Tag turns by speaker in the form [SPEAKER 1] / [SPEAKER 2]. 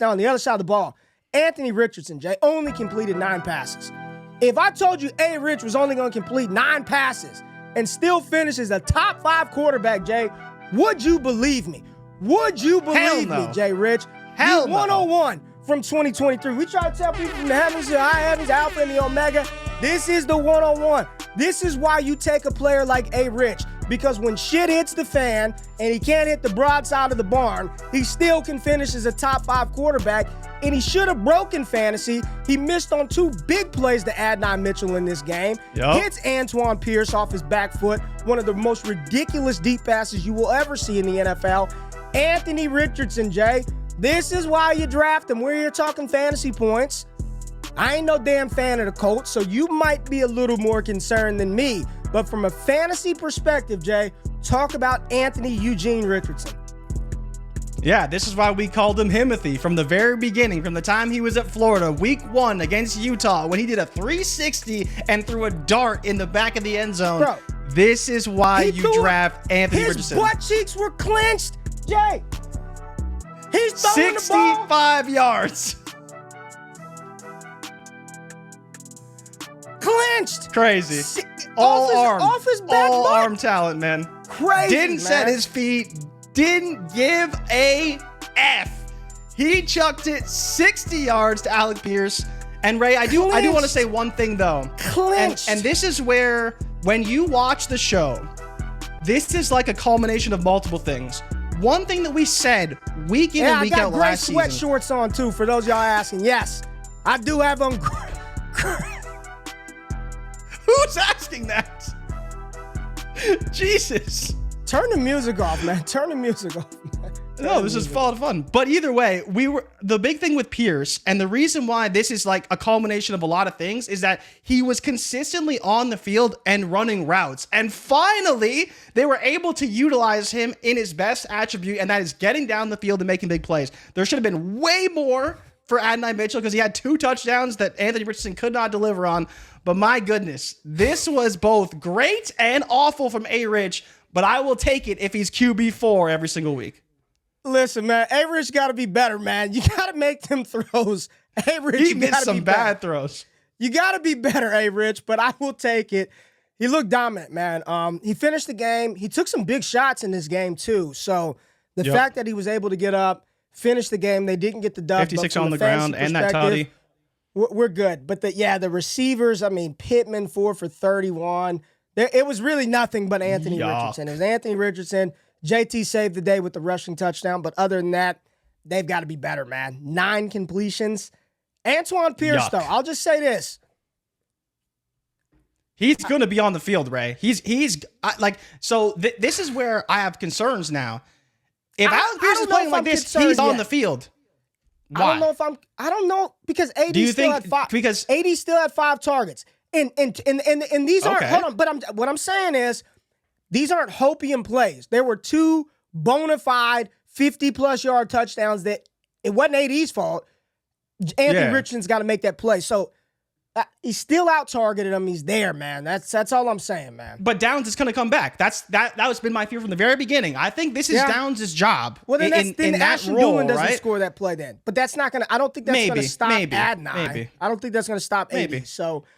[SPEAKER 1] Now, on the other side of the ball, Anthony Richardson, Jay, only completed 9 passes. If I told you A. Rich was only going to complete 9 passes and still finishes a top 5 quarterback, Jay, would you believe me? Would you believe me, Jay Rich?
[SPEAKER 2] Hell
[SPEAKER 1] the 101 from 2023. We try to tell people from the heavens to the high heavens, Alpha and the Omega. This is the 101. This is why you take a player like A. Rich. Because when shit hits the fan and he can't hit the broadside of the barn, he still can finish as a top 5 quarterback. And he should have broken fantasy. He missed on 2 big plays to Adnan Mitchell in this game. Hits Antoine Pierce off his back foot. One of the most ridiculous deep passes you will ever see in the NFL. Anthony Richardson, Jay. This is why you draft him. We're here talking fantasy points. I ain't no damn fan of the Colts, so you might be a little more concerned than me. But from a fantasy perspective, Jay, talk about Anthony Eugene Richardson.
[SPEAKER 2] Yeah, this is why we called him Himothy from the very beginning, from the time he was at Florida, week 1 against Utah, when he did a 360 and threw a dart in the back of the end zone.
[SPEAKER 1] Bro,
[SPEAKER 2] this is why you draft Anthony Richardson.
[SPEAKER 1] His butt cheeks were clenched, Jay. He's throwing
[SPEAKER 2] 65 yards.
[SPEAKER 1] Clenched.
[SPEAKER 2] Crazy. All
[SPEAKER 1] off his back
[SPEAKER 2] all
[SPEAKER 1] butt.
[SPEAKER 2] arm talent, man.
[SPEAKER 1] Crazy,
[SPEAKER 2] Didn't set his feet. Didn't give a F. He chucked it 60 yards to Alec Pierce. And Ray, I do want to say one thing though.
[SPEAKER 1] Clinched.
[SPEAKER 2] And this is where, when you watch the show, this is like a culmination of multiple things. One thing that we said week in and week out last season.
[SPEAKER 1] I got gray sweat shorts on too, for those y'all asking. Yes, I do have them.
[SPEAKER 2] Who's asking that? Jesus.
[SPEAKER 1] Turn the music off, man. Turn the music off, man.
[SPEAKER 2] No, this is fall fun. But either way, the big thing with Pierce, and the reason why this is like a culmination of a lot of things, is that he was consistently on the field and running routes. And finally, they were able to utilize him in his best attribute, and that is getting down the field and making big plays. There should have been way more for Adnan Mitchell because he had 2 touchdowns that Anthony Richardson could not deliver on. But my goodness, this was both great and awful from A-Rich, but I will take it if he's QB4 every single week.
[SPEAKER 1] Listen, man, A-Rich got to be better, man. You got to make them throws. A-Rich,
[SPEAKER 2] he missed some bad throws.
[SPEAKER 1] You got to be better, A-Rich, but I will take it. He looked dominant, man. He finished the game. He took some big shots in this game, too. So the fact that he was able to get up, finish the game, they didn't get the dub.
[SPEAKER 2] 56 on the ground and that tutty.
[SPEAKER 1] We're good. But the receivers, I mean, Pittman 4 for 31. It was really nothing but Anthony Richardson. It was Anthony Richardson. JT saved the day with the rushing touchdown. But other than that, they've got to be better, man. 9 completions. Antoine Pierce, though, I'll just say this.
[SPEAKER 2] He's going to be on the field, Ray. This is where I have concerns now. If Alec Pierce is playing like this, he's on the field. Why?
[SPEAKER 1] I don't know because AD still had 5. Because AD still had 5 targets. And these aren't, hold on, but what I'm saying is these aren't hopium plays. There were 2 bona fide 50-plus yard touchdowns that it wasn't AD's fault. Anthony Richardson's got to make that play. So he's still out-targeted him. He's there, man. That's all I'm saying, man.
[SPEAKER 2] But Downs is going to come back. That has been my fear from the very beginning. I think this is Downs' job.
[SPEAKER 1] Well, then
[SPEAKER 2] in that
[SPEAKER 1] Ashton
[SPEAKER 2] role,
[SPEAKER 1] Doolin doesn't
[SPEAKER 2] right?
[SPEAKER 1] score that play then. But that's not going to – I don't think that's going to stop Adnan.
[SPEAKER 2] Maybe.
[SPEAKER 1] I don't think that's going to stop AD. So –